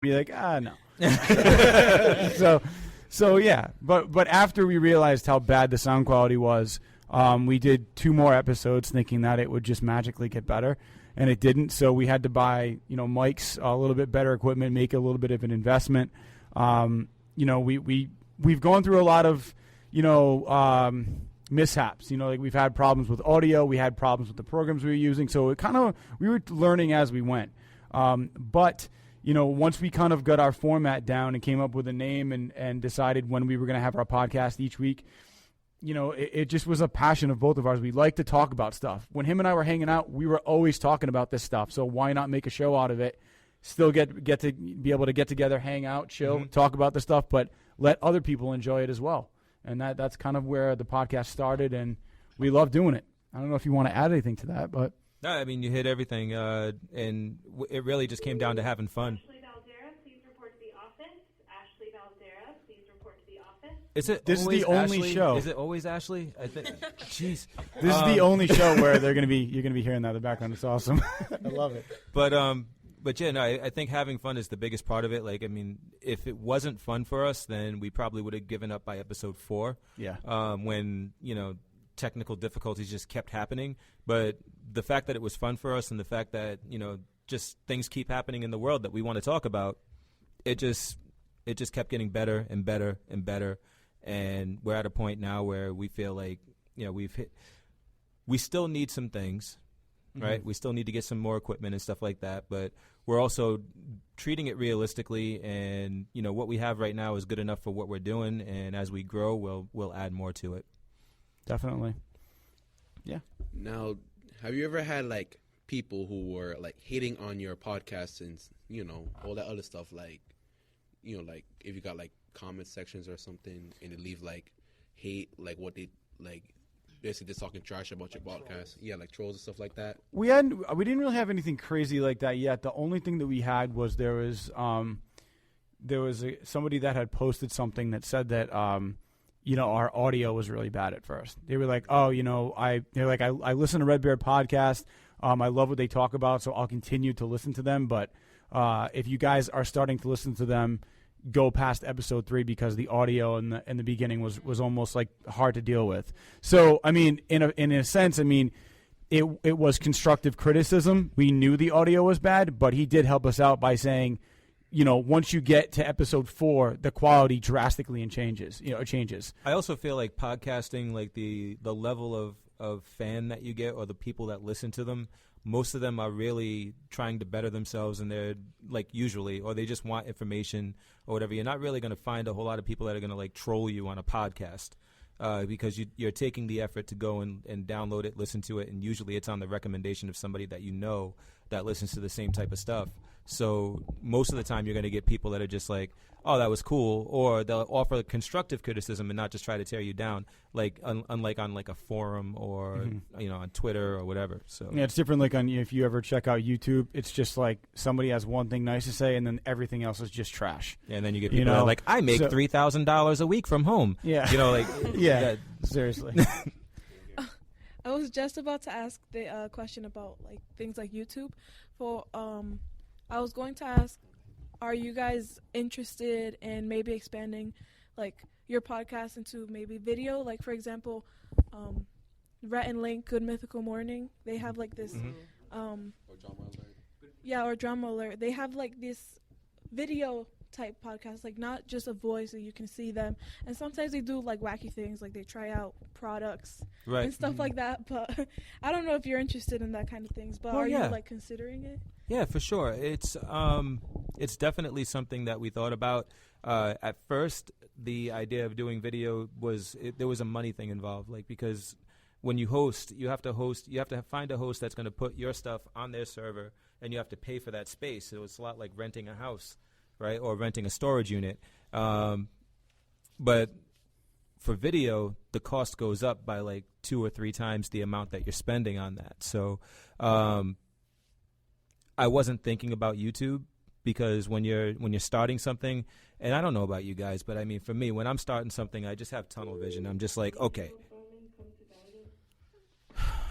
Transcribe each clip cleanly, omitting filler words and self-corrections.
be like, no. So yeah, but after we realized how bad the sound quality was, we did 2 more episodes thinking that it would just magically get better, and it didn't. So we had to buy, mics, a little bit better equipment, make a little bit of an investment. We've gone through a lot of, mishaps. Like we've had problems with audio, we had problems with the programs we were using. So we were learning as we went. But once we kind of got our format down and came up with a name and decided when we were going to have our podcast each week, it just was a passion of both of ours. We like to talk about stuff. When him and I were hanging out, we were always talking about this stuff. So why not make a show out of it? Still get to be able to get together, hang out, chill, talk about the stuff, but let other people enjoy it as well. And that's kind of where the podcast started, and we love doing it. I don't know if you want to add anything to that, but no, I mean, you hit everything, and it really just came down to having fun. Ashley Valdera, please report to the office. Ashley Valdera, please report to the office. This is the only Ashley? show. Is it always Ashley? I think. Jeez. This is the only show where you're gonna be hearing that in the background. It's awesome. I love it. But yeah, no, I think having fun is the biggest part of it. Like, I mean, if it wasn't fun for us, then we probably would have given up by episode 4. Yeah. When technical difficulties just kept happening. But the fact that it was fun for us and the fact that, just things keep happening in the world that we want to talk about, it just kept getting better and better and better. And we're at a point now where we feel like, we still need some things, right? We still need to get some more equipment and stuff like that. But we're also treating it realistically. And, what we have right now is good enough for what we're doing. And as we grow, we'll add more to it. Definitely. Yeah. Now, have you ever had like people who were like hating on your podcast and all that other stuff, like like if you got like comment sections or something and they leave like hate, like what they like basically just talking trash about your podcast, like trolls and stuff like that? We didn't really have anything crazy like that yet. The only thing that we had was there was somebody that had posted something that said that our audio was really bad at first. They were like, I listen to RedBeard podcast. I love what they talk about, so I'll continue to listen to them. But if you guys are starting to listen to them, go past episode 3 because the audio in the beginning was almost like hard to deal with. So, I mean, in a sense, I mean, it was constructive criticism. We knew the audio was bad, but he did help us out by saying, once you get to episode 4, the quality drastically changes. I also feel like podcasting, like the level of fan that you get or the people that listen to them, most of them are really trying to better themselves, and they're like usually, or they just want information or whatever. You're not really going to find a whole lot of people that are going to like troll you on a podcast because you're taking the effort to go and download it, listen to it, and usually it's on the recommendation of somebody that that listens to the same type of stuff. So most of the time you're going to get people that are just like, oh, that was cool, or they'll offer constructive criticism and not just try to tear you down, like unlike on like a forum or on Twitter or whatever. So yeah, it's different. Like if you ever check out YouTube, it's just like somebody has one thing nice to say, and then everything else is just trash. Yeah, and then you get people that are like, I make $3,000 a week from home. Yeah, yeah, seriously. I was just about to ask the question about like things like YouTube. I was going to ask, are you guys interested in maybe expanding like your podcast into maybe video? Like, for example, Rhett and Link, Good Mythical Morning, they have like this or Drama Alert. Yeah, or Drama Alert. They have like this video type podcast, like not just a voice that you can see them. And sometimes they do like wacky things, like they try out products and stuff like that. But I don't know if you're interested in that kind of things, but are you like considering it? Yeah, for sure. It's definitely something that we thought about. At first, the idea of doing video there was a money thing involved, like because when you host, you have to find a host that's going to put your stuff on their server, and you have to pay for that space. So it's a lot like renting a house, right, or renting a storage unit. But for video, the cost goes up by like 2 or 3 times the amount that you're spending on that. So I wasn't thinking about YouTube because when you're starting something, and I don't know about you guys, but I mean, for me, when I'm starting something, I just have tunnel vision. I'm just like, okay.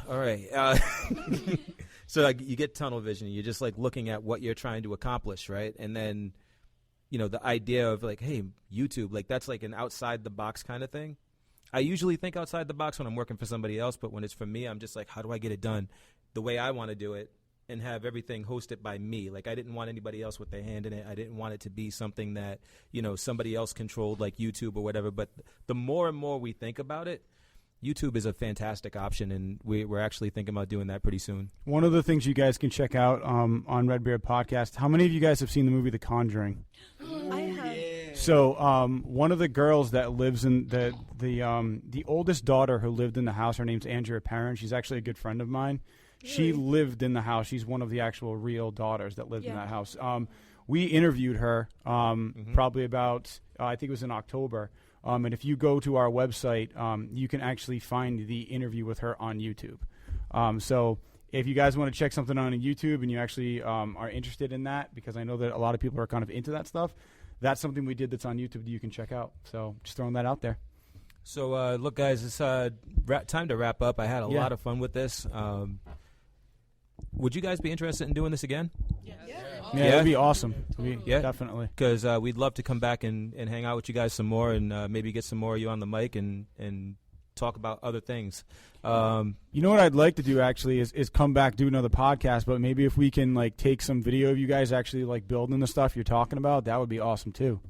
All right. So like, you get tunnel vision. You're just like looking at what you're trying to accomplish, right? And then the idea of like, hey, YouTube, like that's like an outside the box kind of thing. I usually think outside the box when I'm working for somebody else, but when it's for me, I'm just like, how do I get it done the way I want to do it and have everything hosted by me? Like, I didn't want anybody else with their hand in it. I didn't want it to be something that, somebody else controlled, like YouTube or whatever. But the more and more we think about it, YouTube is a fantastic option, and we're actually thinking about doing that pretty soon. One of the things you guys can check out on RedBeard Podcast, how many of you guys have seen the movie The Conjuring? I have. So one of the girls that lives in the oldest daughter who lived in the house, her name's Andrea Perrin. She's actually a good friend of mine. Really? She lived in the house. She's one of the actual real daughters that lived in that house. We interviewed her probably about, I think it was in October. And if you go to our website, you can actually find the interview with her on YouTube. So if you guys want to check something on YouTube and you actually are interested in that, because I know that a lot of people are kind of into that stuff, that's something we did that's on YouTube that you can check out. So just throwing that out there. So, look, guys, it's time to wrap up. I had a lot of fun with this. Would you guys be interested in doing this again? Yeah, that'd be awesome. Definitely. Because we'd love to come back and hang out with you guys some more and maybe get some more of you on the mic and talk about other things. You know what I'd like to do actually is come back, do another podcast, but maybe if we can like take some video of you guys actually like building the stuff you're talking about, that would be awesome too.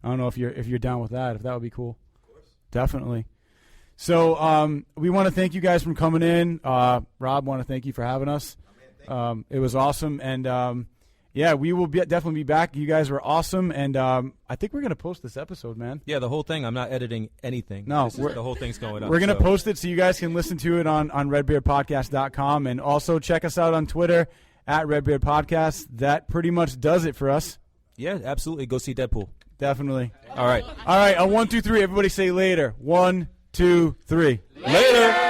I don't know if you're down with that, if that would be cool. Of course. Definitely. So we want to thank you guys for coming in. Rob, want to thank you for having us. It was awesome, and we will definitely be back. You guys were awesome, and I think we're going to post this episode, man. Yeah, the whole thing. I'm not editing anything. No. The whole thing's going up. We're going to post it so you guys can listen to it on redbeardpodcast.com, and also check us out on Twitter at Redbeard Podcast. That pretty much does it for us. Yeah, absolutely. Go see Deadpool. Definitely. All right. On 1, 2, 3, everybody say later. 1, 2, 3. Later.